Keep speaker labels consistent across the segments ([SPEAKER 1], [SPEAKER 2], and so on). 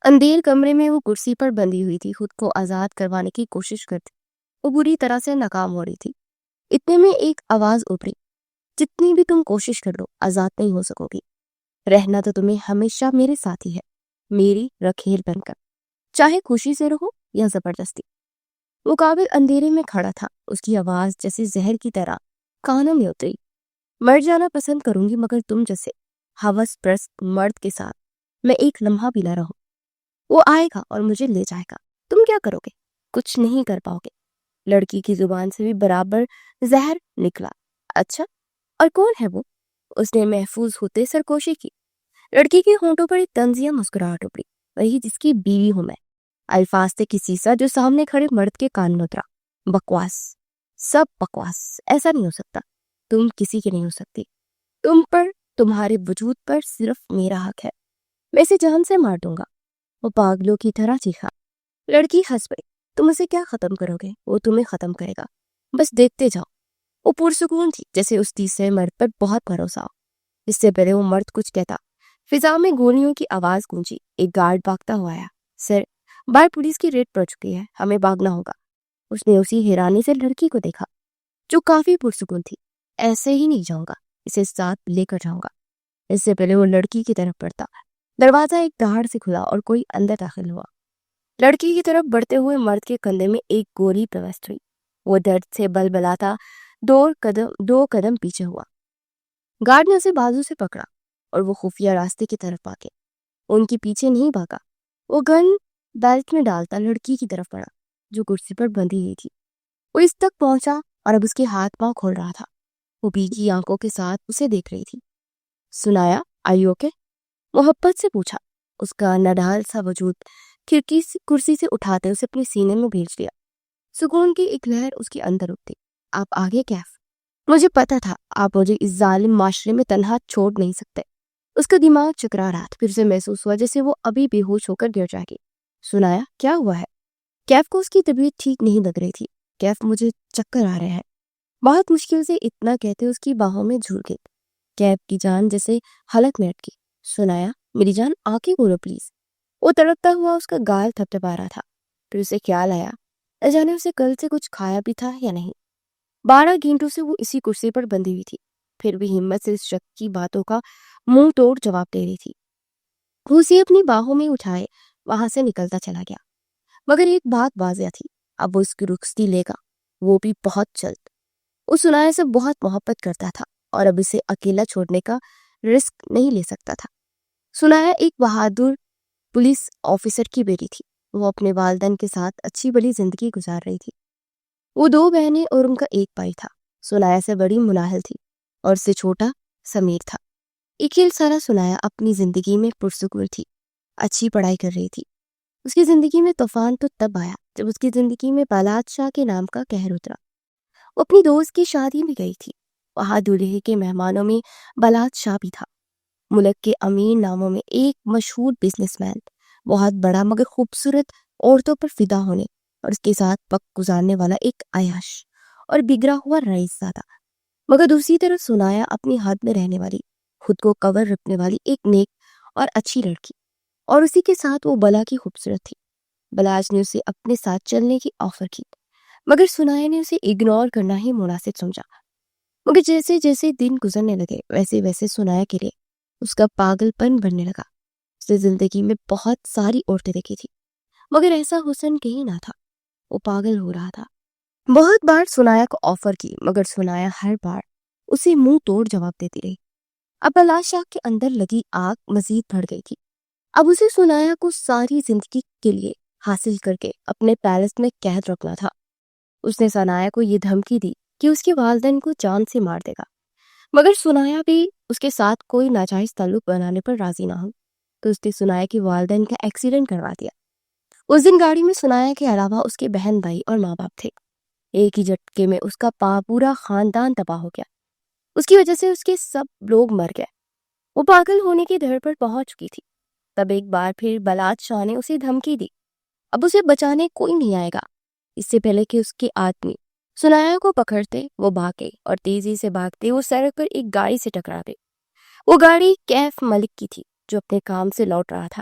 [SPEAKER 1] اندھیر کمرے میں وہ کرسی پر بندھی ہوئی تھی، خود کو آزاد کروانے کی کوشش کرتی، وہ بری طرح سے ناکام ہو رہی تھی۔ اتنے میں ایک آواز ابھری، جتنی بھی تم کوشش کر لو آزاد نہیں ہو سکو گی، رہنا تو تمہیں ہمیشہ میرے ساتھ ہی ہے، میری رکھیل بن کر، چاہے خوشی سے رہو یا زبردستی۔ وہ قابل اندھیرے میں کھڑا تھا، اس کی آواز جیسے زہر کی طرح کانوں میں اتری۔ مر جانا پسند کروں گی مگر تم جیسے ہوس پرست مرد کے ساتھ میں ایک لمحہ بھی نہ رہوں۔ وہ آئے گا اور مجھے لے جائے گا، تم کیا کرو گے؟ کچھ نہیں کر پاؤ گے۔ لڑکی کی زبان سے بھی برابر زہر نکلا۔ اچھا، اور کون ہے وہ؟ اس نے محفوظ ہوتے سرکوشی کی۔ لڑکی کے ہونٹوں پر ایک طنزیہ مسکراہٹ ابھری۔ وہی جس کی بیوی ہوں میں۔ الفاظ تھے کسی سا جو سامنے کھڑے مرد کے کان میں اترا۔ بکواس، سب بکواس، ایسا نہیں ہو سکتا، تم کسی کی نہیں ہو سکتی، تم پر، تمہارے وجود پر صرف میرا حق ہے، میں اسے جان سے مار دوں گا۔ وہ پاگلوں کی طرح چیخا۔ لڑکی ہنس پڑی۔ تم اسے کیا ختم کرو گے؟ وہ تمہیں ختم کرے گا، بس دیکھتے جاؤ۔ وہ پرسکون تھی، جیسے اس تیسرے مرد پر بہت بھروسہ ہو۔ اس سے پہلے وہ مرد کچھ کہتا، فضا میں گولیوں کی آواز گونجی۔ ایک گارڈ بھاگتا ہوا آیا۔ سر، باہر پولیس کی ریڈ پڑ چکی ہے، ہمیں بھاگنا ہوگا۔ اس نے اسی حیرانی سے لڑکی کو دیکھا جو کافی پرسکون تھی۔ ایسے ہی نہیں جاؤں گا، اسے ساتھ لے کر جاؤں گا۔ اس سے پہلے وہ لڑکی کی طرف بڑھتا، دروازہ ایک دھاڑ سے کھلا اور کوئی اندر داخل ہوا۔ لڑکی کی طرف بڑھتے ہوئے مرد کے کندھے میں ایک گولی پیوست ہوئی۔ وہ درد سے بلبلاتا دو قدم پیچھے ہوا۔ گارڈ نے اسے بازو سے پکڑا اور وہ خفیہ راستے کی طرف بھاگے۔ ان کے پیچھے نہیں بھاگا، وہ گن بیلٹ میں ڈالتا لڑکی کی طرف بڑھا جو کرسی پر بندھی ہوئی تھی۔ وہ اس تک پہنچا اور اب اس کے ہاتھ پاؤں کھول رہا تھا۔ وہ بھیگی آنکھوں کے ساتھ اسے دیکھ رہی تھی۔ سنایا، آئی اوکے؟ محبت سے پوچھا۔ اس کا نڈھال سا وجود کرسی سے اٹھاتے اسے اپنے سینے میں بھیج دیا۔ سکون کی ایک لہر اس کے اندر اٹھتی۔ آپ آگے کیف؟ مجھے پتا تھا آپ مجھے اس ظالم معاشرے میں تنہا چھوڑ نہیں سکتے۔ اس کا دماغ چکرا رہا تھا، پھر سے محسوس ہوا جیسے وہ ابھی بے ہوش ہو کر گر جائے گی۔ سنایا، کیا ہوا ہے؟ کیف کو اس کی طبیعت ٹھیک نہیں لگ رہی تھی۔ کیف، مجھے چکر آ رہے ہیں۔ بہت مشکل سے اتنا کہتے اس کی باہوں میں جھول گئی۔ کیف کی جان جیسے حلق میں اٹکی۔ سنایا، میری جان آنکھیں کھولو پلیز۔ وہ تڑپتا ہوا اس کا گال تھپتھپا رہا تھا۔ پھر اسے خیال آیا، نہ جانے اسے کل سے کچھ کھایا بھی تھا یا نہیں۔ 12 گھنٹوں سے وہ اسی کرسی پر بندھی ہوئی تھی، پھر بھی ہمت سے اس شخص کی باتوں کا منہ توڑ جواب دے رہی تھی۔ وہ اسے اپنی باہوں میں اٹھائے وہاں سے نکلتا چلا گیا، مگر ایک بات واضح تھی، اب وہ اس کی رخصتی لے گا، وہ بھی بہت جلد۔ وہ سنایا سے بہت محبت کرتا تھا اور اب اسے اکیلا چھوڑنے کا رسک نہیں لے سکتا تھا۔ سنایا ایک بہادر پولیس آفیسر کی بیٹی تھی، وہ اپنے والدین کے ساتھ اچھی بڑی زندگی گزار رہی تھی۔ وہ 2 بہنیں اور ان کا ایک بھائی تھا۔ سنایا سے بڑی مناہل تھی اور اس سے چھوٹا سمیر تھا۔ اکیل سارا سنایا اپنی زندگی میں پرسکون تھی، اچھی پڑھائی کر رہی تھی۔ اس کی زندگی میں طوفان تو تب آیا جب اس کی زندگی میں بلات شاہ کے نام کا قہر اترا۔ وہ اپنی دوست کی شادی میں گئی تھی، وہاں دولہے کے مہمانوں میں بلات شاہ بھی تھا، ملک کے امیر ناموں میں ایک مشہور بزنس مین، بہت بڑا مگر خوبصورت عورتوں پر فدا ہونے اور اس کے ساتھ وقت گزارنے والا ایک عیاش اور بگڑا ہوا رئیس زادہ۔ مگر دوسری طرف سنایا اپنی حد میں رہنے والی، خود کو کور رکھنے والی ایک نیک اور اچھی لڑکی، اور اسی کے ساتھ وہ بلا کی خوبصورت تھی۔ بلاج نے اسے اپنے ساتھ چلنے کی آفر کی، مگر سنایا نے اسے اگنور کرنا ہی مناسب سمجھا۔ مگر جیسے جیسے دن گزرنے لگے ویسے ویسے سنایا کے لیے اس کا پاگل پن بڑھنے لگا۔ اس نے زندگی میں بہت ساری عورتیں دیکھی تھی، مگر ایسا حسن کہیں نہ تھا۔ وہ پاگل ہو رہا تھا۔ بہت بار سنایا کو آفر کی، مگر سنایا ہر بار اسے منہ توڑ جواب دیتی رہی۔ اب بلات شاہ کے اندر لگی آگ مزید بڑھ گئی تھی۔ اب اسے سنایا کو ساری زندگی کے لیے حاصل کر کے اپنے پیلس میں قید رکھنا تھا۔ اس نے سنایا کو یہ دھمکی دی کہ اس کے والدین کو جان سے مار دے گا، مگر سنایا بھی اس کے ساتھ کوئی ناجائز تعلق بنانے پر راضی نہ ہو، تو اس نے سنایا کے والدین کا ایکسیڈنٹ کروا دیا۔ اس دن گاڑی میں سنایا کے علاوہ اس کے بہن بھائی اور ماں باپ تھے۔ ایک ہی جھٹکے میں اس کا پورا خاندان تباہ ہو گیا۔ اس کی وجہ سے اس کے سب لوگ مر گئے۔ وہ پاگل ہونے کی دھڑ پر پہنچ چکی تھی۔ تب ایک بار پھر بلات شاہ نے اسے دھمکی دی، اب اسے بچانے کوئی نہیں آئے گا۔ اس سے پہلے کہ اس کے آدمی سنایا کو پکڑتے وہ بھاگے، اور تیزی سے بھاگتے وہ سڑک پر ایک گاڑی سے ٹکرا گئے۔ وہ گاڑی کیف ملک کی تھی جو اپنے کام سے لوٹ رہا تھا۔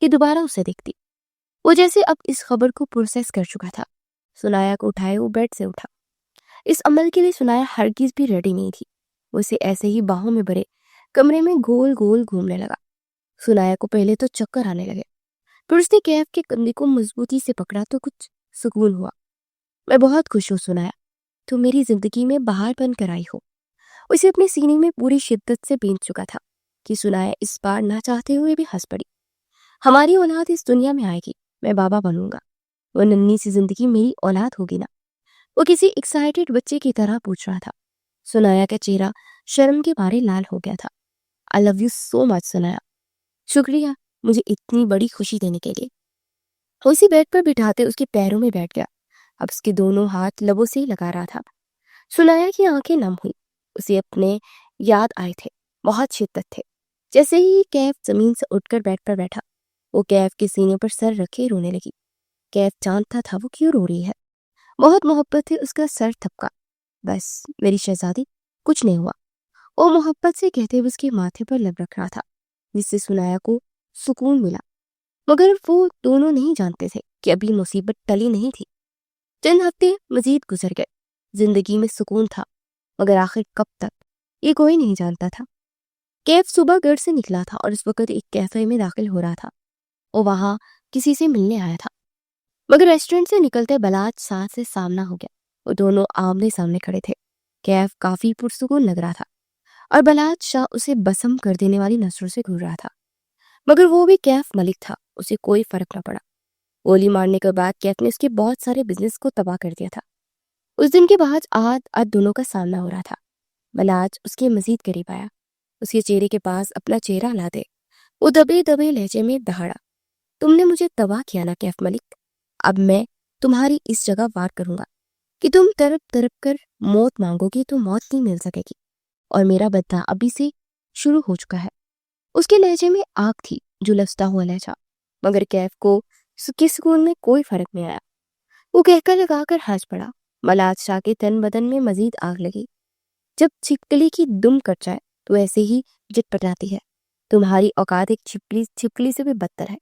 [SPEAKER 1] کہ دوبارہ اسے دیکھتی۔ وہ جیسے اب اس خبر کو پروسیس کر چکا تھا۔ سنایا کو اٹھائے وہ بیڈ سے اٹھا۔ اس عمل کے لیے سنایا ہرگز بھی ریڈی نہیں تھی۔ وہ اسے ایسے ہی باہوں میں بھرے کمرے میں گول گول گھومنے لگا۔ سنایا کو پہلے تو چکر آنے لگے، پھر اس نے کیف کے کندھے کو مضبوطی سے پکڑا تو کچھ سکون ہوا۔ میں بہت خوش ہوں سنایا، تو میری زندگی میں بہار بن کر آئی ہو۔ اسے اپنے سینے میں پوری شدت سے بیندھ چکا تھا کہ سنایا اس بار نہ چاہتے ہوئے بھی ہنس پڑی۔ ہماری اولاد اس دنیا میں آئے گی، میں بابا بنوں گا، وہ ننھی سی زندگی میری اولاد ہوگی نا؟ وہ کسی ایکسائٹڈ بچے کی طرح پوچھ رہا تھا۔ سنایا کا چہرہ شرم کے مارے لال ہو گیا تھا۔ I love you so much سنایا، شکریہ مجھے اتنی بڑی خوشی دینے کے لیے۔ اسی بیڈ پر بٹھاتے اس کے پیروں میں بیٹھ گیا۔ اب اس کے دونوں ہاتھ لبوں سے لگا رہا تھا۔ سنایا کی آنکھیں نم ہوئی، اسے اپنے یاد آئے تھے، بہت شدت تھے۔ جیسے ہی کیف زمین سے اٹھ کر بیڈ پر بیٹھا، وہ کیف کے سینے پر سر رکھے رونے لگی۔ کیف جانتا تھا وہ کیوں رو رہی ہے، بہت محبت سے اس کا سر تھپکا۔ بس میری شہزادی، کچھ نہیں ہوا، وہ محبت سے کہتے ہوئے اس کے ماتھے پر لب رکھ رہا تھا، جس سے سنایا کو سکون ملا۔ مگر وہ دونوں نہیں جانتے تھے کہ ابھی مصیبت ٹلی نہیں تھی۔ چند ہفتے مزید گزر گئے، زندگی میں سکون تھا، مگر آخر کب تک یہ کوئی نہیں جانتا تھا۔ کیف صبح گھر سے نکلا تھا اور اس وقت ایک کیفے میں داخل ہو رہا تھا۔ وہ وہاں کسی سے ملنے آیا تھا، مگر ریسٹورنٹ سے نکلتے بلاج شاہ سے سامنا ہو گیا۔ وہ دونوں آمنے سامنے کھڑے تھے۔ کیف کافی پرسکون لگ رہا تھا اور بلاج شاہ اسے بسم کر دینے والی نظروں سے گھور رہا تھا، مگر وہ بھی کیف ملک تھا، اسے کوئی فرق نہ پڑا۔ گولی مارنے کے بعد کیف نے اس کے بہت سارے بزنس کو تباہ کر دیا تھا۔ اس دن کے بعد آج دونوں کا سامنا ہو رہا تھا۔ بلاج اس کے مزید قریب آیا، اس کے چہرے کے پاس اپنا چہرہ لا دے وہ دبے دبے لہجے میں دہاڑا، تم نے مجھے تباہ کیا نا کیف ملک، اب میں تمہاری اس جگہ وار کروں گا کہ تم تڑپ تڑپ کر موت مانگو گی تو موت نہیں مل سکے گی، اور میرا بدلہ ابھی سے شروع ہو چکا ہے۔ اس کے لہجے میں آگ تھی، جو لستا ہوا لہجہ، مگر کیف کو کے سکون میں کوئی فرق نہیں آیا۔ وہ کہہ لگا کر ہنس پڑا۔ ملاج شاہ کے تن بدن میں مزید آگ لگی۔ جب چھپکلی کی دم کٹ جائے تو ایسے ہی جٹ پٹاتی ہے، تمہاری اوقات ایک چھپکلی سے بھی بدتر ہے۔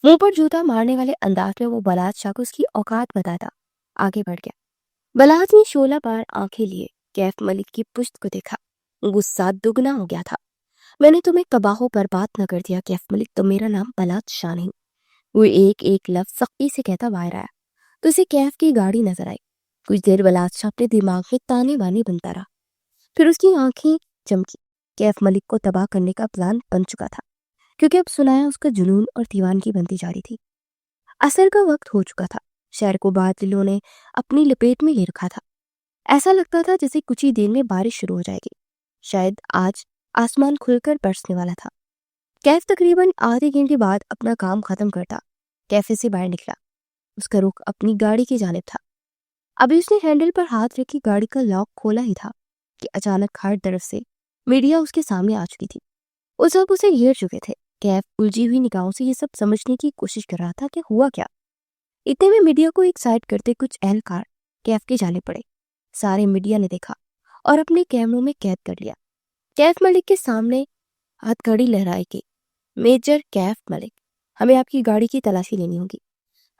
[SPEAKER 1] منہ پر جوتا مارنے والے انداز میں وہ بلاج شاہ کو اس کی اوقات بتاتا آگے بڑھ گیا۔ بلاج نے شولہ بار آنکھیں لیے کیف ملک کی پشت کو دیکھا، غصہ دگنا ہو گیا تھا۔ میں نے تمہیں تباہ و برباد نہ کر دیا کیف ملک، تو میرا نام بلاج شاہ نہیں۔ وہ ایک ایک لفظ سختی سے کہتا باہر آیا تو اسے کیف کی گاڑی نظر آئی۔ کچھ دیر بلاج شاہ اپنے دماغ میں تانے بانے بنتا رہا، پھر اس کی آنکھیں چمکی۔ کیف ملک کو تباہ کرنے کا پلان بن چکا تھا، کیونکہ اب سنایا اس کا جنون اور دیوانگی بنتی جا رہی تھی۔ عصر کا وقت ہو چکا تھا، شہر کو بادلوں نے اپنی لپیٹ میں لے رکھا تھا۔ ایسا لگتا تھا جیسے کچھ ہی دیر میں بارش شروع ہو جائے گی، شاید آج آسمان کھل کر برسنے والا تھا۔ کیف تقریباً آدھے گھنٹے بعد اپنا کام ختم کرتا کیفے سے باہر نکلا۔ اس کا رخ اپنی گاڑی کی جانب تھا۔ ابھی اس نے ہینڈل پر ہاتھ رکھی گاڑی کا لاک کھولا ہی تھا کہ اچانک ہر طرف سے میڈیا اس کے سامنے آ چکی تھی۔ وہ سب اسے گھیر چکے تھے۔ کیف الجھی ہوئی نگاہوں سے یہ سب سمجھنے کی کوشش کر رہا تھا کہ ہوا کیا۔ اتنے میں میڈیا کو ایک سائڈ کرتے کچھ اہلکار کیف کے جانے پڑے۔ سارے میڈیا نے دیکھا اور اپنے کیمروں میں قید کر لیا۔ کیف ملک کے سامنے ہاتھ کڑی لہرائے کہ میجر کیف ملک، ہمیں آپ کی گاڑی کی تلاشی لینی ہوگی۔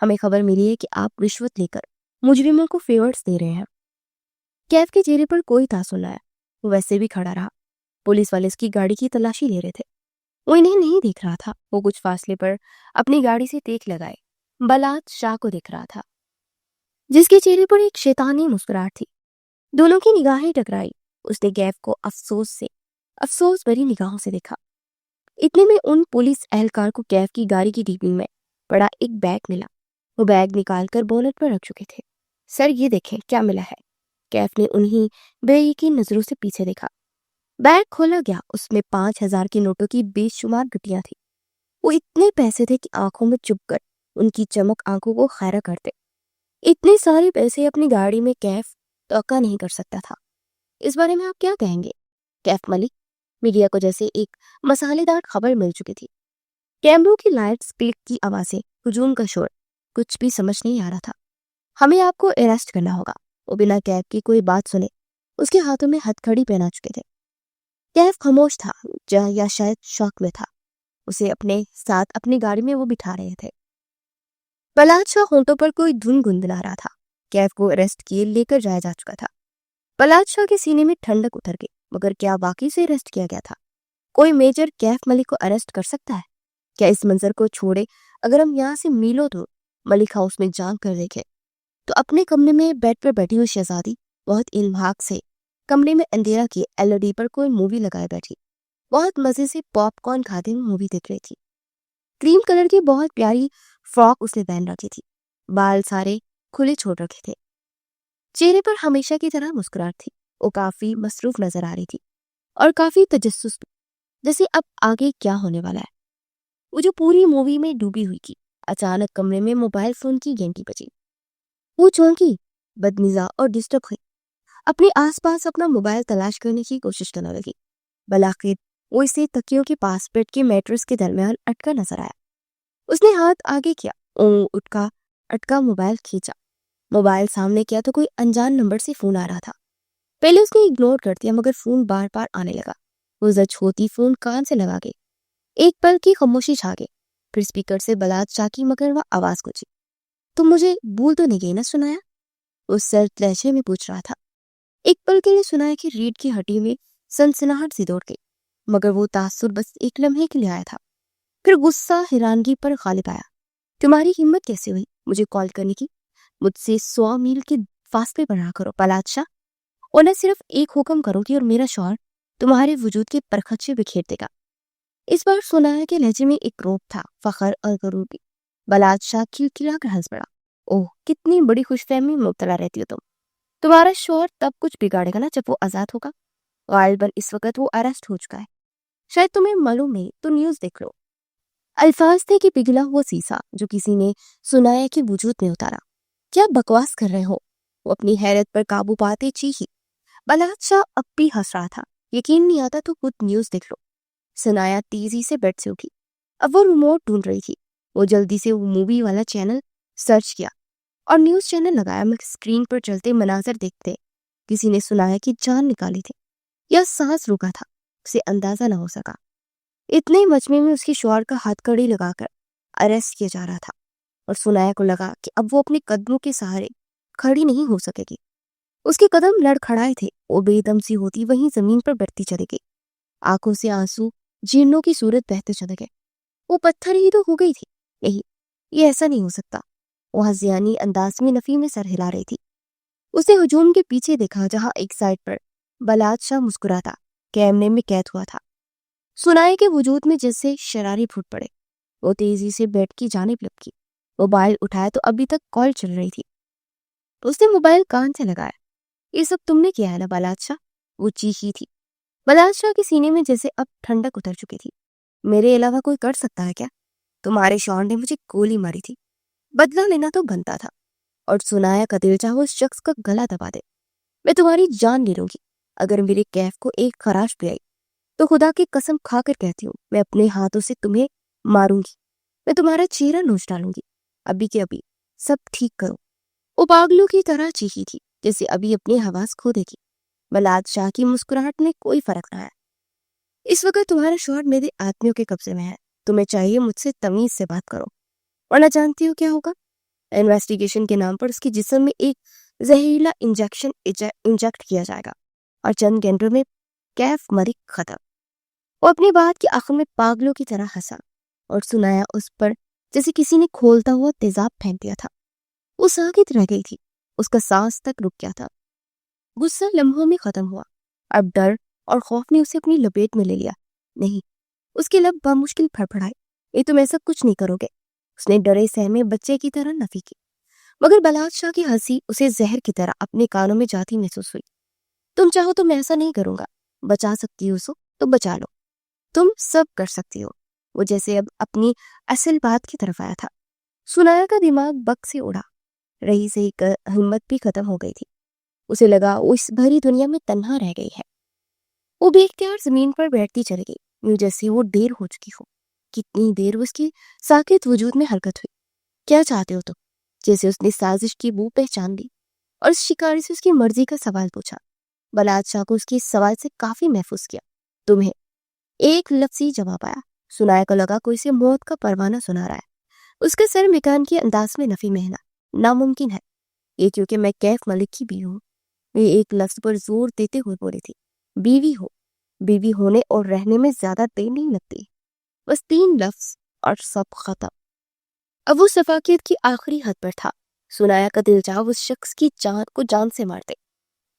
[SPEAKER 1] ہمیں خبر ملی ہے کہ آپ رشوت لے کر مجرموں کو فیورز دے رہے ہیں۔ کیف کے چہرے پر کوئی تاثر نہ آیا، وہ ویسے بھی کھڑا رہا۔ پولیس والے اس کی گاڑی کی تلاشی لے رہے تھے، وہ انہیں نہیں دیکھ رہا تھا۔ وہ کچھ فاصلے پر اپنی گاڑی سے دیکھ لگائے بلاج شاہ کو دیکھ رہا تھا، جس کے چہرے پر ایک شیطانی مسکراہٹ تھی۔ دونوں کی نگاہیں ٹکرائی۔ اس نے کیف کو افسوس بھری نگاہوں سے دیکھا۔ اتنے میں ان پولیس اہلکار کو کیف کی گاڑی کی ڈیپی میں پڑا ایک بیگ ملا۔ وہ بیگ نکال کر بونٹ پر رکھ چکے تھے۔ سر یہ دیکھیں کیا ملا ہے۔ کیف نے انہیں بے یقین نظروں سے پیچھے دیکھا۔ بیگ کھولا گیا، اس میں 5,000 کی نوٹوں کی بے شمار گٹیاں تھیں۔ وہ اتنے پیسے تھے کہ آنکھوں میں چپ کر ان کی چمک آنکھوں کو خیرہ کرتے۔ اتنے سارے پیسے اپنی گاڑی میں کیف توقع نہیں کر سکتا تھا۔ اس بارے میں آپ کیا کہیں گے کیف ملک؟ میڈیا کو جیسے ایک مسالے دار خبر مل چکی تھی۔ کیمروں کی لائٹس، کلک کی آوازیں، ہجوم کا شور، کچھ بھی سمجھ نہیں آ رہا تھا۔ ہمیں آپ کو اریسٹ کرنا ہوگا۔ وہ بنا کیف کی کوئی بات سنے اس کے ہاتھوں میں ہتھ کڑی پہنا چکے تھے۔ کیف خاموش تھا یا شاید شوق میں تھا۔ اسے اپنے ساتھ اپنی گاڑی میں وہ بٹھا رہے تھے۔ بلاد شاہ ہونٹوں پر کوئی دھن گنگنا رہا تھا۔ کیف کو اریسٹ کیے لے کر جایا جا چکا تھا۔ بلاد شاہ کے سینے میں ٹھنڈک اتر گئی۔ مگر کیا واقعی سے اریسٹ کیا گیا تھا؟ کوئی میجر کیف ملک کو اریسٹ کر سکتا ہے کیا؟ اس منظر کو چھوڑے اگر ہم یہاں سے میلوں دور ملک ہاؤس میں جان کر دیکھیں تو اپنے کمرے میں بیڈ پر بیٹھی ہوئی شہزادی بہت انبھاگ سے کمرے میں اندھیرا کیے LED پر کوئی مووی لگائے بیٹھی بہت مزے سے پاپ کارن کھاتے ہوئے مووی دیکھ رہی تھی۔ کریم کلر کی بہت پیاری فراک اس نے پہن رکھی تھی، بال سارے کھلے چھوڑ رکھے تھے، چہرے پر ہمیشہ کی طرح مسکراہٹ تھی۔ وہ کافی مصروف نظر آ رہی تھی اور کافی تجسس بھی، جیسے اب آگے کیا ہونے والا ہے۔ وہ جو پوری مووی میں ڈوبی ہوئی تھی، اچانک کمرے میں موبائل فون کی گھنٹی بجی۔ وہ چونکی، بدمزاج اور ڈسٹرب ہوئی، اپنے آس پاس اپنا موبائل تلاش کرنے کی کوشش کرنے لگی۔ بلاخر وہ اسے تکیوں کے پاس بیڈ کے میٹرس کے درمیان اٹکا نظر آیا۔ اس نے ہاتھ آگے کیا، اٹکا موبائل کھینچا، موبائل سامنے کیا تو کوئی انجان نمبر سے فون آ رہا تھا۔ پہلے اس نے اگنور کر دیا مگر فون بار بار آنے لگا۔ وہ زچ ہوتی فون کان سے لگا گئی۔ ایک پل کی خاموشی چھا گئی، پھر اسپیکر سے بلاد شاہ کی مگر وہ آواز گونجی۔ تم مجھے بھول تو نہیں گئی نا سنایا؟ اس سرد لہجے میں پوچھ رہا تھا۔ ایک پل کے لیے سنایا کہ ریڑھ کی ہڈی میں سنسناہٹ سی دوڑ گئی، مگر وہ تاثر بس ایک لمحے کے لیے آیا تھا، پھر غصہ حیرانگی پر غالب آیا۔ تمہاری ہمت کیسے ہوئی مجھے کال کرنے کی؟ مجھ سے 100 میل کے فاصلے پر رہا کرو بلاد شاہ، اور نہ صرف ایک حکم کرو گی اور میرا شوہر تمہارے وجود کے پرخچے بکھیر دے گا۔ اس بار سنایا کے لہجے میں ایک روب تھا، فخر اور غرور بھی۔ بلاد شاہ کھلکھلا کر ہنس پڑا۔ اوہ، کتنی بڑی خوش فہمی میں مبتلا رہتی ہو تمہارا شوہر تب کچھ بگاڑے گا نا جب وہ آزاد ہوگا۔ غالباً اس وقت وہ اریسٹ ہو چکا ہے، شاید تمہیں معلوم نہیں تو نیوز دیکھ لو۔ الفاظ تھے کہ پگھلا ہوا سیسا جو کسی نے سنایا کے وجود میں اتارا۔ کیا بکواس کر رہے ہو؟ وہ اپنی حیرت پر قابو پاتے چیخی۔ بلاد شاہ اب بھی ہنس رہا تھا۔ یقین نہیں آتا تو خود نیوز دیکھ لو۔ سنایا تیزی سے بیڈ سے اٹھی۔ اب وہ ریموٹ ڈھونڈ رہی تھی۔ وہ جلدی سے وہ مووی والا چینل سرچ کیا اور نیوز چینل لگایا، مگر اسکرین پر چلتے مناظر دیکھتے کسی نے سنایا کی جان نکالی تھی یا سانس روکا تھا، اسے اندازہ نہ ہو سکا۔ اتنے مجمع میں اس کے شوہر کا ہاتھ کڑی لگا کر اریسٹ کیا جا رہا تھا اور سنایا کو لگا کہ اب وہ اپنے قدموں کے سہارے کھڑی نہیں ہو سکے گی۔ اس کے قدم لڑکھڑائے تھے، وہ بے دم سی ہوتی وہیں زمین پر بیٹھتی چلی گئی، آنکھوں سے آنسو جھرنوں کی صورت بہتے چلے گئے۔ وہ پتھر ہی تو ہو گئی تھی، نہیں یہ ایسا نہیں ہو سکتا۔ وہ ہذیانی انداز میں نفی میں سر ہلا رہی تھی۔ اسے ہجوم کے پیچھے دیکھا جہاں ایک سائڈ پر بلاد شاہ مسکراتا کیمرے میں قید ہوا تھا۔ سنائے کے وجود میں جیسے شرارے پھوٹ پڑے۔ وہ تیزی سے بیڈ کی جانب لپکی، موبائل اٹھایا تو ابھی تک کال چل رہی تھی۔ اس نے موبائل کان سے لگایا۔ یہ سب تم نے کیا ہے نا بلاد شاہ؟ وہ چیخی تھی۔ بلاد شاہ کے سینے میں جیسے اب ٹھنڈک اتر چکی تھی۔ میرے علاوہ کوئی کر سکتا ہے کیا؟ تمہارے شوہر نے مجھے گولی ماری تھی، بدلہ لینا تو بنتا تھا، اور سنایا کا دل چاہو اس شخص کا گلا دبا دے۔ میں تمہاری جان لے لوں گی اگر میرے کیف کو ایک خراش بھی آئی تو خدا کی قسم کھا کر کہتی ہوں میں اپنے ہاتھوں سے تمہیں ماروں گی، میں تمہارا چہرہ نوچ ڈالوں گی۔ ابھی کے ابھی سب ٹھیک کرو۔ وہ پاگلوں کی طرح چیخی تھی جیسے ابھی اپنی حواس کھو دے گی۔ بلاد شاہ کی مسکراہٹ میں کوئی فرق نہ آیا۔ اس وقت تمہارا شوہر میرے آدمیوں کے قبضے میں ہے، تمہیں چاہیے مجھ سے تمیز سے بات کرو، ورنہ جانتی ہو کیا ہوگا؟ انویسٹیگیشن کے نام پر اس کے جسم میں ایک زہریلا انجیکشن انجیکٹ کیا جائے گا اور چند گھنٹوں میں کیف ملک ختم۔ وہ اپنی بات کے آخر میں پاگلوں کی طرح ہنسا اور سنایا اس پر جیسے کسی نے کھولتا ہوا تیزاب پھینک دیا تھا۔ وہ ساکت رہ گئی تھی، اس کا سانس تک رک گیا تھا۔ غصہ لمحوں میں ختم ہوا، اب ڈر اور خوف نے اسے اپنی لپیٹ میں لے لیا۔ نہیں، اس کے لب بامشکل پھڑپڑائے۔ یہ تم ایسا کچھ نہیں کرو گے، اس نے ڈرے سہمے بچے کی طرح نفی کی، مگر بلاد شاہ کی ہنسی اسے زہر کی طرح اپنے کانوں میں جاتی محسوس ہوئی۔ تم چاہو تو میں ایسا نہیں کروں گا، بچا سکتی ہو اسو تو بچا لو، تم سب کر سکتی ہو۔ وہ جیسے اب اپنی اصل بات کی طرف آیا تھا۔ سنایا کا دماغ بک سے اڑا رہی سے ہمت بھی ختم ہو گئی تھی۔ اسے لگا وہ اس بھری دنیا میں تنہا رہ گئی ہے۔ وہ بے اختیار زمین پر بیٹھتی چلی گئی، یوں جیسے وہ دیر ہو چکی ہو۔ کتنی دیر اس کی ساکت وجود میں حرکت ہوئی۔ کیا چاہتے ہو تم؟ جیسے اس نے سازش کی بو پہچان لی اور اس شکاری سے اس کی مرضی کا سوال پوچھا۔ بلاد شاہ کو اس کے سوال سے کافی محفوظ کیا۔ تمہیں ایک لفظی جواب آیا، سنایا کو لگا کوئی سے موت کا پروانہ سنا رہا ہے۔ اس کے سر مکان کے انداز میں نفی مہنا ناممکن ہے، یہ کیونکہ میں کیف ملک کی بیوی ہوں۔ یہ ایک لفظ پر زور دیتے ہوئے بولی تھی، بیوی ہو۔ بیوی ہونے اور رہنے میں زیادہ دیر نہیں لگتی، بس 3 لفظ اور سب ختم۔ اب وہ شفاقیت کی آخری حد پر تھا۔ سنایا کا دل چاہا اس شخص کی جان کو جان سے مارتے،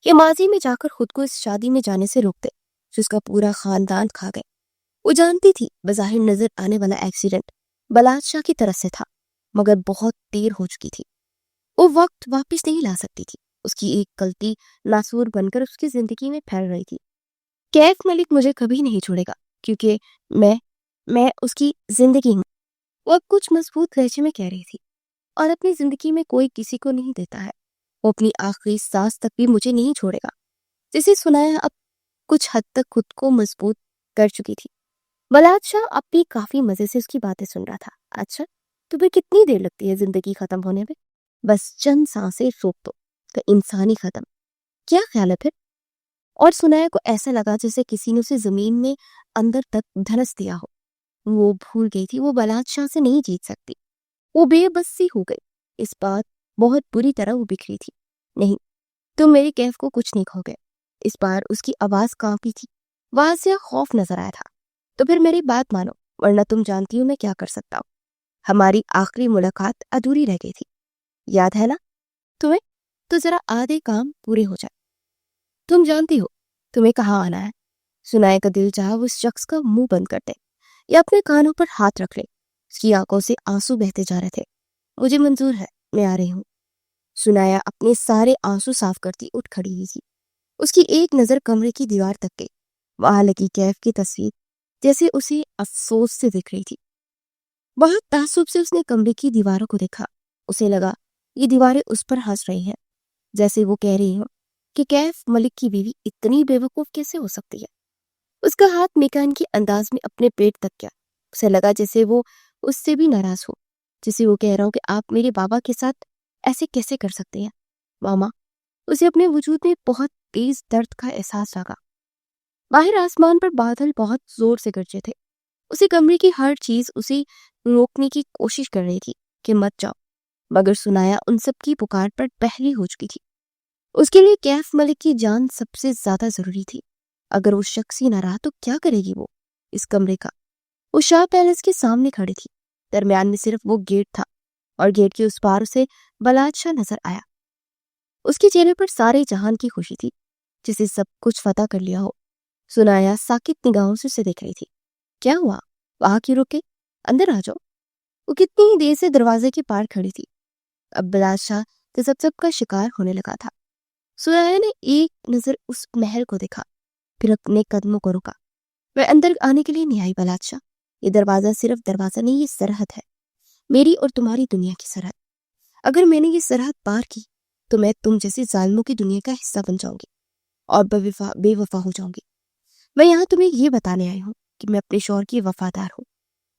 [SPEAKER 1] یہ ماضی میں جا کر خود کو اس شادی میں جانے سے روکتے جس کا پورا خاندان کھا گئے۔ وہ جانتی تھی بظاہر نظر آنے والا ایکسیڈنٹ بلاد شاہ کی طرف سے تھا، مگر بہت دیر ہو چکی تھی۔ وہ وقت واپس نہیں لا سکتی تھی۔ اس کی ایک غلطی ناسور بن کر اس کی زندگی میں پھیل رہی تھی۔ کیف ملک مجھے کبھی نہیں چھوڑے گا کیونکہ میں اس کی زندگی ہوں۔ وہ اب کچھ مضبوط لہجے میں کہہ رہی تھی، اور اپنی زندگی میں کوئی کسی کو نہیں دیتا ہے۔ وہ اپنی آخری سانس تک بھی مجھے نہیں چھوڑے گا۔ جسے سنایا اب کچھ حد تک خود کو مضبوط کر چکی تھی۔ بلاد شاہ اب بھی کافی مزے سے اس کی باتیں سن رہا تھا۔ اچھا، تمہیں کتنی دیر لگتی ہے زندگی ختم ہونے میں؟ بس چند سانسیں روک دو تو انسانی ختم، کیا خیال ہے پھر؟ اور سنایا کو ایسا لگا جیسے کسی نے اسے زمین میں اندر تک دھنس دیا ہو۔ وہ بھول گئی تھی وہ بلاد شاہ سے نہیں جیت سکتی۔ وہ بے بس سی ہو گئی۔ اس بات بہت بری طرح وہ بکھری تھی۔ نہیں، تم میری کیف کو کچھ نہیں کھو گئے۔ اس بار اس کی آواز کانپی تھی، واضح خوف نظر آیا تھا۔ تو پھر میری بات مانو، ورنہ تم جانتی ہو میں کیا کر سکتا ہوں۔ ہماری آخری ملاقات ادھوری رہ گئی تھی، یاد ہے نا تمہیں؟ تو ذرا آدھے کام پورے ہو جائے۔ تم جانتی ہو تمہیں کہاں آنا ہے۔ سنائے کا دل چاہا اس شخص کا منہ بند کر دے یا اپنے کانوں پر ہاتھ رکھ لے۔ اس کی آنکھوں سے آنسو بہتے جا رہے تھے۔ مجھے منظور ہے، میں آ رہی ہوں۔ سنایا اپنے سارے آنسو صاف کرتی اٹھ کھڑی ہوئی تھی۔ اس کی ایک نظر کمرے کی دیوار تک گئی، وہاں لگی کیف کی تصویر جیسے اسے افسوس سے دکھ رہی تھی۔ بہت تعصب سے اس نے کمرے کی دیواروں کو دیکھا۔ اسے لگا یہ دیواریں اس پر ہنس رہی ہیں، جیسے وہ کہہ رہی ہوں کہ کیف ملک کی بیوی اتنی بے وقوف کیسے ہو سکتی ہے۔ اس کا ہاتھ میکان کے انداز میں اپنے پیٹ تک گیا۔ اسے لگا جیسے وہ اس سے بھی ناراض ہو، جسے وہ کہہ رہا ہوں کہ آپ میرے بابا کے ساتھ ایسے کیسے کر سکتے ہیں ماما۔ اسے اپنے وجود میں بہت تیز درد کا احساس لگا۔ باہر آسمان پر بادل بہت زور سے گرجے تھے۔ اسے کمرے کی ہر چیز اسے روکنے کی کوشش کر رہی تھی کہ مت جاؤ، مگر سنایا ان سب کی پکار پر پہلی ہو چکی تھی۔ اس کے لیے کیف ملک کی جان سب سے زیادہ ضروری تھی۔ اگر وہ شخص ہی نہ رہا تو کیا کرے گی وہ اس کمرے کا؟ وہ شاہ پیلس کے سامنے کھڑی تھی، درمیان میں صرف وہ گیٹ تھا، اور گیٹ کے اس پار سے بلاد شاہ نظر آیا۔ اس کے چہرے پر سارے جہان کی خوشی تھی، جسے سب کچھ فتح کر لیا ہو۔ سنایا ساکت نگاہوں سے اسے دیکھ رہی تھی۔ کیا ہوا؟ وہاں کیوں رکے؟ اندر آ جاؤ۔ وہ کتنی ہی دیر سے دروازے کے پار کھڑی تھی۔ اب بلاد شاہ تذبذب کا شکار ہونے لگا تھا۔ سنایا نے ایک نظر اس محل کو دیکھا، پھر اپنے قدموں کو رکا۔ میں اندر آنے کے لیے نہیں آئی بلاد شاہ، یہ دروازہ صرف دروازہ نہیں، یہ سرحد ہے، میری اور تمہاری دنیا کی سرحد۔ اگر میں نے یہ سرحد پار کی تو میں تم جیسے ظالموں کی دنیا کا حصہ بن جاؤں گی اور بے وفا ہو جاؤں گی۔ میں یہاں تمہیں یہ بتانے آئی ہوں کہ میں اپنے شوہر کی وفادار ہوں۔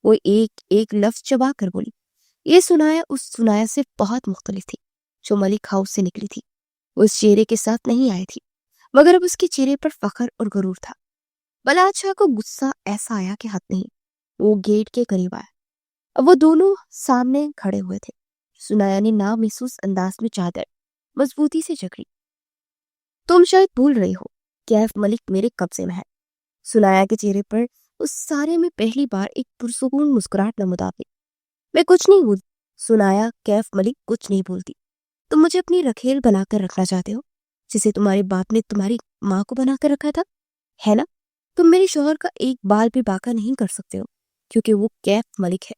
[SPEAKER 1] وہ ایک ایک لفظ چبا کر بولی۔ یہ سنایا اس سنایا سے بہت مختلف تھی جو ملک ہاؤس سے نکلی تھی۔ وہ اس چہرے کے ساتھ نہیں آئی تھی، مگر اب اس کے چہرے پر فخر اور غرور تھا۔ بلاد شاہ کو غصہ ایسا آیا کہ حد نہیں۔ وہ گیٹ کے قریب آیا۔ اب وہ دونوں سامنے کھڑے ہوئے تھے۔ سنایا نے نامحسوس انداز میں چادر مضبوطی سے جکڑی۔ تم شاید بھول رہی ہو، کیف ملک میرے قبضے میں ہے۔ سنایا کے چہرے پر اس سارے میں پہلی بار ایک پرسکون مسکراہٹ نمودار ہوئی۔ میں کچھ نہیں بھولتی سنایا، کیف ملک کچھ نہیں بھولتی۔ تم مجھے اپنی رکھیل بنا کر رکھنا چاہتے ہو، جسے تمہارے باپ نے تمہاری ماں کو بنا کر رکھا تھا، ہے نا؟ تم میرے شوہر کا ایک بال بھی باقی نہیں کر سکتے ہو، کیونکہ وہ کیف ملک ہے،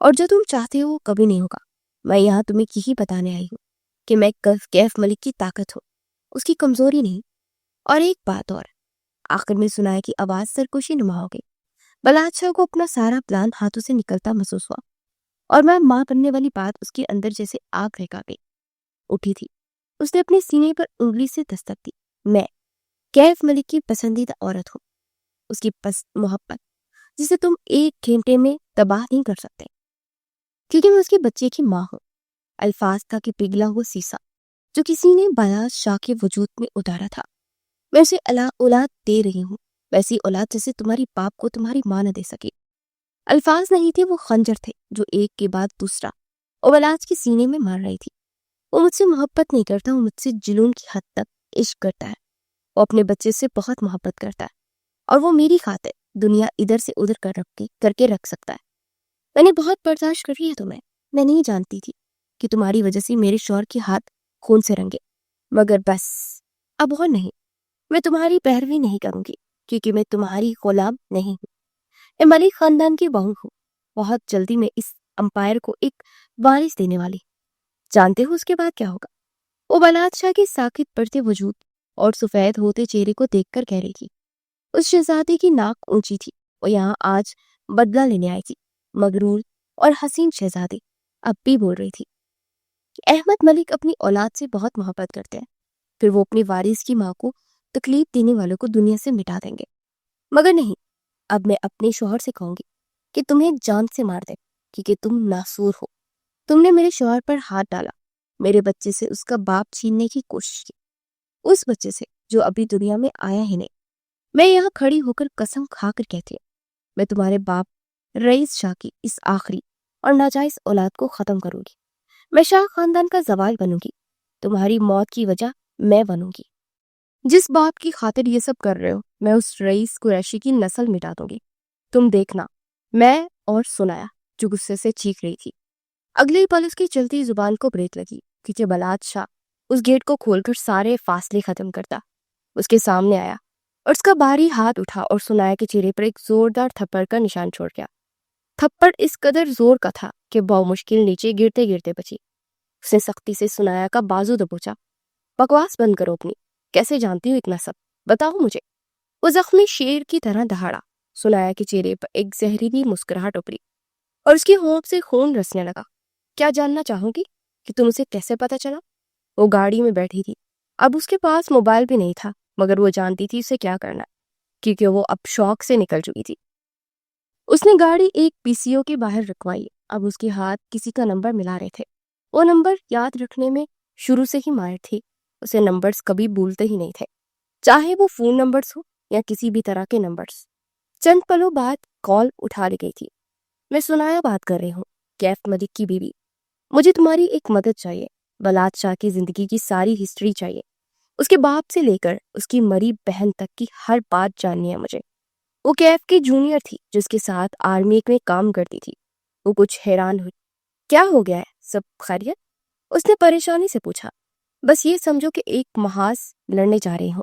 [SPEAKER 1] اور جو تم چاہتے ہو وہ کبھی نہیں ہوگا۔ میں یہاں تمہیں یہی بتانے آئی ہوں کہ میں کیف ملک کی طاقت ہوں، اس کی کمزوری نہیں۔ اور ایک بات اور، آخر میں سنایا کی آواز سرکشی نما ہو گئی۔ بلاد شاہ کو اپنا سارا پلان ہاتھوں سے نکلتا محسوس ہوا، اور میں ماں بننے والی بات اس کے اندر جیسے آگ رہا گئی اٹھی تھی۔ اس نے اپنے سینے پر انگلی سے دستک دی۔ میں کیف ملک کی پسندیدہ عورت ہوں، اس کی محبت جسے تم ایک گھنٹے میں تباہ نہیں کر سکتے، کیونکہ میں اس کے بچے کی ماں ہوں۔ الفاظ تھا کہ پگھلا ہوا سیسا جو کسی نے بلاد شاہ کے وجود میں اتارا تھا۔ میں اسے اولاد دے رہی ہوں، ویسی اولاد جیسے تمہاری باپ کو تمہاری ماں نہ دے سکی۔ الفاظ نہیں تھے، وہ خنجر تھے جو ایک کے بعد دوسرا اولاج کے سینے میں مار رہی تھی۔ وہ مجھ سے محبت نہیں کرتا، وہ مجھ سے جنون کی حد تک عشق کرتا ہے۔ وہ اپنے بچے سے بہت محبت کرتا ہے اور وہ میری خاطر دنیا ادھر سے ادھر کر کے رکھ سکتا ہے۔ میں نے بہت برداشت کری ہے تمہیں، میں نہیں جانتی تھی کہ تمہاری وجہ سے میرے شوہر کے ہاتھ خون سے رنگے، مگر بس اب اور نہیں، میں تمہاری پیروی نہیں کروں گی کیونکہ میں تمہاری غلام نہیں ہوں، میں ملک خاندان کی بہو ہوں۔ بہت جلدی میں اس امپائر کو ایک وارث دینے والی۔ جانتے ہو اس کے بعد کیا ہوگا؟ وہ بلاد شاہ کے ساکت پڑتے وجود اور سفید ہوتے چہرے کو دیکھ کر کہہ رہی تھی۔ اس شہزادے کی ناک اونچی تھی، وہ یہاں آج بدلہ لینے آئی تھی۔ مغرور اور حسین شہزادی اب بھی بول رہی تھی کہ احمد ملک اپنی اولاد سے بہت محبت کرتے ہیں، پھر وہ اپنی وارث کی ماں کو تکلیف دینے والوں کو دنیا سے مٹا دیں گے، مگر نہیں، اب میں اپنے شوہر سے کہوں گی کہ تمہیں جان سے مار دے کیونکہ تم ناسور ہو۔ تم نے میرے شوہر پر ہاتھ ڈالا، میرے بچے سے اس کا باپ چھیننے کی کوشش کی، اس بچے سے جو ابھی دنیا میں آیا ہی نہیں۔ میں یہاں کھڑی ہو کر قسم کھا کر کہتی ہوں، میں تمہارے باپ رئیس شاہ کی اس آخری اور ناجائز اولاد کو ختم کروں گی۔ میں شاہ خاندان کا زوال بنوں گی، تمہاری موت کی وجہ میں بنوں گی۔ جس باپ کی خاطر یہ سب کر رہے ہو، میں اس رئیس قریشی کی نسل مٹا دوں گی۔ تم دیکھنا۔ میں اور سنایا جو غصے سے چیخ رہی تھی۔ اگلے پل اس کی چلتی زبان کو بریک لگی کیونکہ بلاد شاہ اس گیٹ کو کھول کر سارے فاصلے ختم کرتا اس کے سامنے آیا اور اس کا بھاری ہاتھ اٹھا اور سنایا کے چہرے پر ایک زوردار تھپڑ کا نشان چھوڑ گیا۔ تھپڑ اس قدر زور کا تھا کہ بمشکل نیچے گرتے گرتے بچی۔ اس نے سختی سے سنایا کا بازو دبوچا۔ بکواس بند کرو اپنی، کیسے جانتی ہو اتنا سب، بتاؤ مجھے۔ وہ زخمی شیر کی طرح دہاڑا۔ سنایا کے چہرے پر ایک زہریلی مسکراہٹ ابھری اور اس کے ہونٹ سے خون رسنے لگا۔ کیا جاننا چاہوں گی کہ تم اسے کیسے پتا چلا؟ وہ گاڑی میں بیٹھی تھی، اب اس کے پاس موبائل بھی نہیں تھا، مگر وہ جانتی تھی اسے کیا کرنا ہے کیونکہ وہ اب شوق سے نکل چکی تھی۔ اس نے گاڑی ایک پی سی او کے باہر رکوائی۔ اب اس کے ہاتھ کسی کا نمبر ملا رہے تھے۔ وہ نمبر یاد رکھنے میں شروع سے ہی ماہر تھی، اسے نمبرز کبھی بھولتے ہی نہیں تھے، چاہے وہ فون نمبرز ہو یا کسی بھی طرح کے نمبرز۔ چند پلوں بعد کال اٹھا لی گئی تھی۔ میں سنایا بات کر رہی ہوں، کیف ملک کی بیوی۔ مجھے تمہاری ایک مدد چاہیے، بلاد شاہ کی زندگی کی ساری ہسٹری چاہیے، اس کے باپ سے لے کر اس کی مری بہن تک کی ہر بات جاننی ہے مجھے۔ وہ کیف کی جونیئر تھی جس کے ساتھ آرمی میں کام کرتی تھی۔ وہ کچھ حیران ہوئی۔ کیا ہو گیا ہے، سب خیریت؟ اس نے پریشانی سے پوچھا۔ بس یہ سمجھو کہ ایک محاذ لڑنے جا رہی ہوں،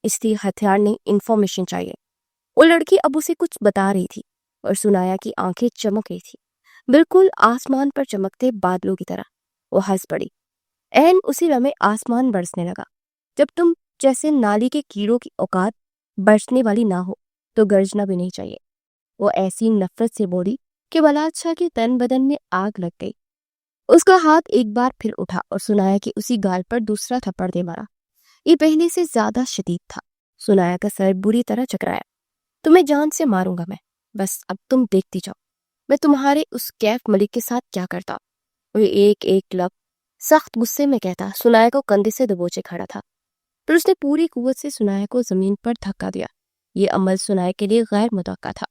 [SPEAKER 1] اس لیے ہتھیار نہیں، انفارمیشن چاہیے۔ وہ لڑکی اب اسے کچھ بتا رہی تھی اور سنایا کی آنکھیں چمک رہی تھی، بالکل آسمان پر چمکتے بادلوں کی طرح۔ وہ ہنس پڑی۔ عین اسی لمحے آسمان برسنے لگا۔ جب تم جیسے نالی کے کیڑوں کی اوقات برسنے والی نہ ہو تو گرجنا بھی نہیں چاہیے۔ وہ ایسی نفرت سے بولی کہ بلاد شاہ کے تن بدن میں آگ لگ گئی۔ اس کا ہاتھ ایک بار پھر اٹھا اور سنایا کہ اسی گال پر دوسرا تھپڑ دے مارا۔ یہ پہلے سے زیادہ شدید تھا۔ سنایا کا سر بری طرح چکرایا۔ تمہیں جان سے ماروں گا میں، بس اب تم دیکھتی جاؤ میں تمہارے اس کیف ملک کے ساتھ کیا کرتا۔ وہ ایک ایک لفظ سخت غصے میں کہتا سنایا کو کندھے سے دبوچے کھڑا تھا، پھر اس نے پوری قوت سے سنایا کو زمین پر دھکا دیا۔ یہ عمل سنایا کے لیے غیر متوقع تھا۔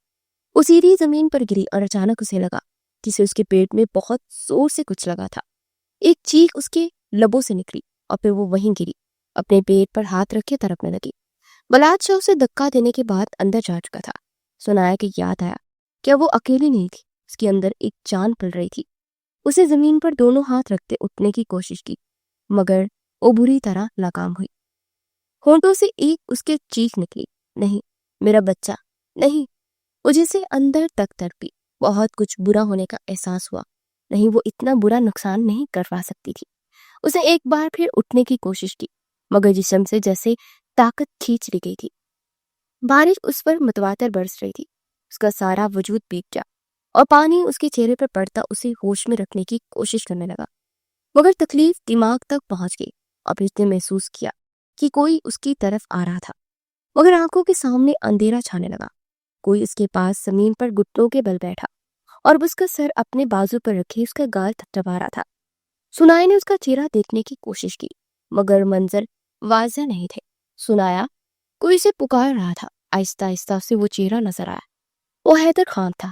[SPEAKER 1] وہ سیدھی زمین پر گری اور اچانک اسے لگا جسے اس کے پیٹ میں بہت زور سے کچھ لگا تھا۔ ایک چیخ اس کے لبوں سے نکلی اور پھر وہ وہیں گری، اپنے پیٹ پر ہاتھ رکھے تڑپنے لگی۔ بلاد شاہ اسے دھکا دینے کے بعد اندر جا چکا تھا۔ سنایا کہ یاد آیا کہ وہ اکیلی نہیں تھی، اس کے اندر ایک جان پل رہی تھی۔ اسے زمین پر دونوں ہاتھ رکھتے اٹھنے کی کوشش کی، مگر وہ بری طرح ناکام ہوئی۔ ہونٹوں سے ایک اس کے چیخ نکلی، نہیں میرا بچہ نہیں۔ مجھے سے اندر تک تڑپی، بہت کچھ برا ہونے کا احساس ہوا، نہیں وہ اتنا برا نقصان نہیں کروا سکتی تھی۔ اسے ایک بار پھر اٹھنے کی کوشش کی، مگر جسم سے جیسے طاقت کھینچ لی گئی تھی۔ بارش اس پر متواتر برس رہی تھی، اس کا سارا وجود بھیگ گیا اور پانی اس کے چہرے پر پڑتا اسے ہوش میں رکھنے کی کوشش کرنے لگا، مگر تکلیف دماغ تک پہنچ گئی اور پھر اس نے محسوس کیا کہ کوئی اس کی طرف آ رہا تھا، مگر آنکھوں کے سامنے اندھیرا چھانے لگا۔ کوئی اس کے پاس زمین پر گھٹنوں کے بل بیٹھا اور اس کا سر اپنے بازو پر رکھے اس کا گال تھپتھپا رہا تھا۔ سنایا نے اس کا چہرہ دیکھنے کی کوشش کی، مگر منظر واضح نہیں تھے۔ سنایا کوئی اسے پکار رہا تھا، آہستہ آہستہ اسے وہ چہرہ نظر آیا۔ وہ حیدر خان تھا،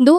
[SPEAKER 1] 2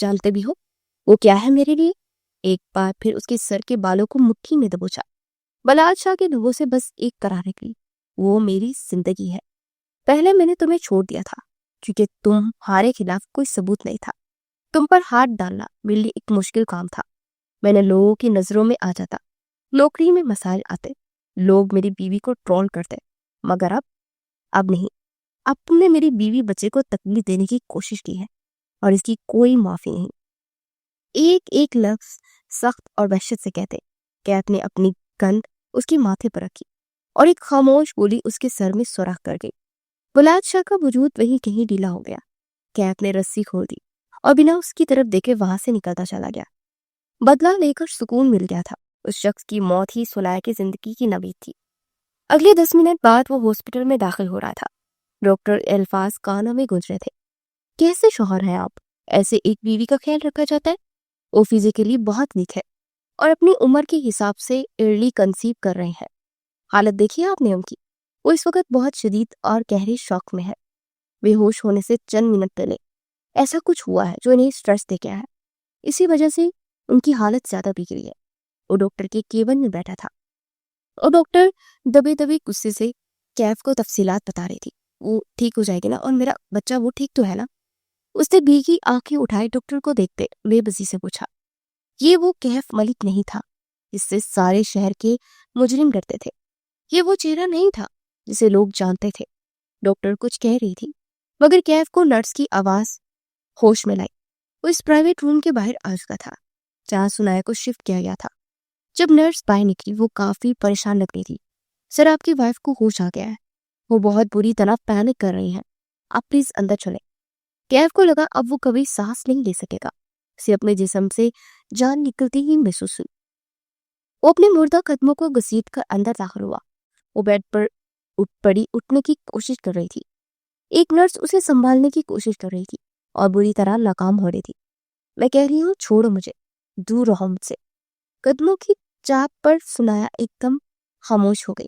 [SPEAKER 1] جانتے بھی ہو وہ کیا ہے میرے لیے؟ ایک بار پھر اس کے سر کے بالوں کو مٹھی میں دبوچا۔ بلال شاہ کے لبوں سے بس ایک کرار نکلی، وہ میری زندگی ہے۔ پہلے میں نے تمہیں چھوڑ دیا تھا کیونکہ تمہارے خلاف کوئی ثبوت نہیں تھا۔ تم پر ہاتھ ڈالنا میرے لیے ایک مشکل کام تھا۔ میں نے لوگوں کی نظروں میں آ جاتا، نوکری میں مسائل آتے، لوگ میری بیوی کو ٹرول کرتے، مگر اب نہیں۔ اب تم نے میری بیوی بچے کو تکلیف دینے کی کوشش کی ہے اور اس کی کوئی معافی نہیں۔ ایک ایک لفظ سخت اور وحشت سے کہتے کیف نے اپنی گند اس کے ماتھے پر رکھی اور ایک خاموش گولی اس کے سر میں سوراخ کر گئی۔ بلال شاہ کا وجود وہیں کہیں ڈھیلا ہو گیا۔ کیف نے رسی کھول دی اور بنا اس کی طرف دیکھے وہاں سے نکلتا چلا گیا۔ بدلہ لے کر سکون مل گیا تھا۔ اس شخص کی موت ہی سلائے کی زندگی کی نوید تھی۔ اگلے 10 منٹ بعد وہ ہاسپٹل میں داخل ہو رہا تھا۔ ڈاکٹر الفاظ کانوں میں گونج رہے تھے۔ کیسے شوہر ہیں آپ؟ ایسے ایک بیوی کا خیال رکھا جاتا ہے؟ وہ فزیکلی بہت ویک ہے اور اپنی عمر کے حساب سے ارلی کنسیو کر رہے ہیں۔ حالت دیکھیے آپ نے ان کی، وہ اس وقت بہت شدید اور گہرے شوق میں ہے۔ بے ہوش ہونے سے چند منٹ پہلے ایسا کچھ ہوا ہے جو انہیں سٹریس دے گیا ہے، اسی وجہ سے ان کی حالت زیادہ بگڑی ہے۔ وہ ڈاکٹر کے کیبن میں بیٹھا تھا اور ڈاکٹر دبے دبے غصے سے کیف کو تفصیلات بتا رہی تھی۔ وہ ٹھیک ہو جائے گی نا؟ اور میرا بچہ وہ ٹھیک تو ہے نا؟ اس نے بھیگی آنکھیں اٹھائے ڈاکٹر کو دیکھتے بے بسی سے پوچھا۔ یہ وہ کیف ملک نہیں تھا جس سے سارے شہر کے مجرم ڈرتے تھے۔ یہ وہ چہرہ نہیں تھا جسے لوگ جانتے تھے۔ ڈاکٹر کچھ کہہ رہی تھی مگر کیف کو نرس کی آواز ہوش میں لائی۔ وہ اس پرائیویٹ روم کے باہر آ چکا تھا جہاں سنایا کو شفٹ کیا گیا تھا۔ جب نرس باہر نکلی وہ کافی پریشان لگ رہی تھی۔ سر آپ کی وائف کو ہوش آ گیا ہے، وہ بہت بری طرح پینک کر رہی ہیں، آپ پلیز اندر چلیں۔ کیف کو لگا اب وہ کبھی سانس نہیں لے سکے گا، اسے اپنے جسم سے جان نکلتی ہی محسوس ہوئی۔ وہ اپنے مردہ قدموں کو گھسیٹ کر اندر داخل ہوا۔ وہ بیڈ پر اٹھ پڑی، اٹھنے کی کوشش کر رہی تھی۔ ایک نرس اسے سنبھالنے کی کوشش کر رہی تھی اور بری طرح ناکام ہو رہی تھی۔ میں کہہ رہی ہوں چھوڑو مجھے، دور رہو مجھ سے۔ قدموں کی چاپ پر سنایا ایک دم خاموش ہو گئی۔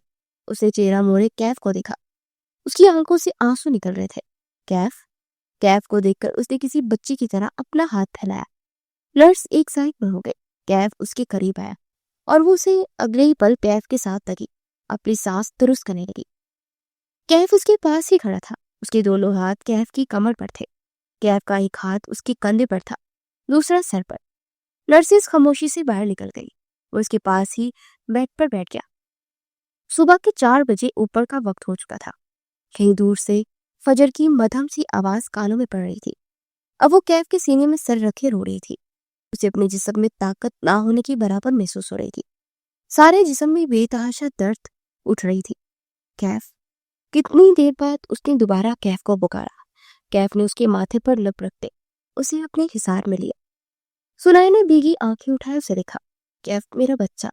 [SPEAKER 1] اسے چہرہ موڑے کیف کو دیکھا، اس کی آنکھوں سے آنسو نکل رہے تھے۔ کیف کو دیکھ کر اس نے کسی بچی کی طرح اپنا ہاتھ پھیلایا۔ نرس ایک سائڈ میں ہو گئے۔ کیف اس کے قریب آیا اور وہ اسے اگلے ہی پل کیف کے ساتھ لگی، اپنی سانس درست کرنے لگی۔ کیف اس کے پاس ہی کھڑا تھا، اس کے دونوں ہاتھ کیف کی کمر پر تھے۔ کیف کا ایک ہاتھ اس کے کندھے پر تھا، دوسرا سر پر۔ نرسز خاموشی سے باہر نکل گئی۔ وہ اس کے پاس ہی بیڈ پر بیٹھ گیا۔ صبح کے 4 بجے اوپر کا وقت ہو چکا تھا۔ کہیں دور سے فجر کی مدھم سی آواز کانوں میں پڑ رہی تھی۔ اب وہ کیف کے سینے میں سر رکھے رو رہی تھی۔ اسے اپنے جسم میں طاقت نہ ہونے کی برابر محسوس ہو رہی تھی۔ سارے جسم میں بے تحاشا درد اٹھ رہی تھی۔ کیف، کتنی دیر بعد اس نے دوبارہ کیف کو پکارا۔ کیف نے اس کے ماتھے پر لب رکھتے اسے اپنے حصار میں لیا۔ سنائی نے بھیگی آنکھیں اٹھائے اسے دیکھا۔ کیف، میرا بچہ؟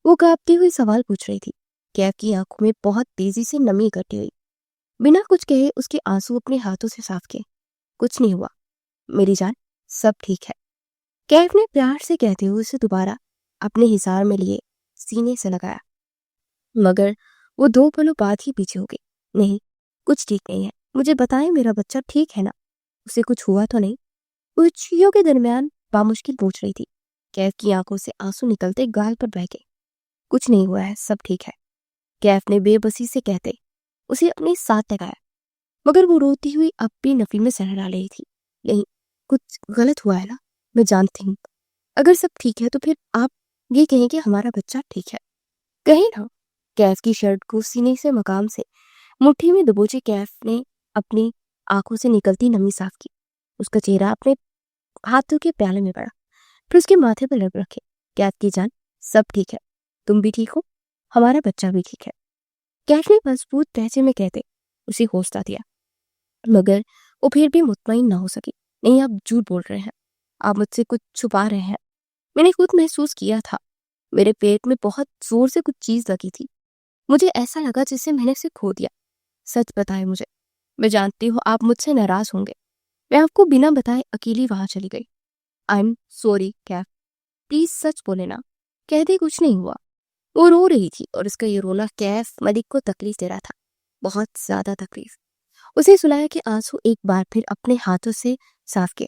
[SPEAKER 1] وہ کانپتی ہوئی سوال پوچھ رہی تھی۔ کیف کی آنکھوں میں بہت تیزی سے نمی اکٹھی ہوئی۔ بنا کچھ کہے اس کے آنسو اپنے ہاتھوں سے صاف کیے۔ کچھ نہیں ہوا میری جان، سب ٹھیک ہے، کیف نے پیار سے کہتے ہوئے اسے دوبارہ اپنے حصار میں لیے سینے سے لگایا۔ مگر وہ 2 پلوں بعد ہی پیچھے ہو گئی۔ نہیں، کچھ ٹھیک نہیں ہے، مجھے بتائیں میرا بچہ ٹھیک ہے نا؟ اسے کچھ ہوا تو نہیں؟ اچھیوں کے درمیان بامشکل پوچھ رہی تھی۔ کیف کی آنکھوں سے آنسو نکلتے گال پر بہہ گئے۔ کچھ نہیں ہوا ہے، سب ٹھیک ہے، کیف نے بے بسی سے کہتے اسے اپنے ساتھ لگایا۔ مگر وہ روتی ہوئی اب بھی نفی میں سر ڈال رہی تھی۔ نہیں، کچھ غلط ہوا ہے نا؟ میں جانتی ہوں، اگر سب ٹھیک ہے تو پھر آپ یہ کہیں کہ ہمارا بچہ ٹھیک ہے، کہیں نا؟ کیف کی شرٹ کو سینے سے مقام سے مٹھی میں دبوچے کیف نے اپنی آنکھوں سے نکلتی نمی صاف کی۔ اس کا چہرہ اپنے ہاتھوں کے پیالے میں پڑا، پھر اس کے ماتھے پر لب رکھے۔ کیف کی جان، سب ٹھیک ہے، تم بھی ٹھیک ہو، ہمارا بچہ بھی ٹھیک ہے، کیف نے مضبوط لہجے میں کہتے اسے حوصلہ دیا۔ مگر وہ پھر بھی مطمئن نہ ہو سکی۔ نہیں، آپ جھوٹ بول رہے ہیں، آپ مجھ سے کچھ چھپا رہے ہیں۔ میں نے خود محسوس کیا تھا، میرے پیٹ میں بہت زور سے کچھ چیز لگی تھی، مجھے ایسا لگا جسے میں نے اسے کھو دیا۔ سچ بتائے مجھے، میں جانتی ہوں آپ مجھ سے ناراض ہوں گے، میں آپ کو بنا بتائے اکیلی وہاں چلی گئی۔ I am sorry Kaif, please سچ بولے نا، کہتے کچھ نہیں ہوا۔ وہ رو رہی تھی اور اس کا یہ رونا کیف ملک کو تکلیف دے رہا تھا، بہت زیادہ تکلیف۔ اسے سلایا کہ آنسو ایک بار پھر اپنے ہاتھوں سے صاف کیے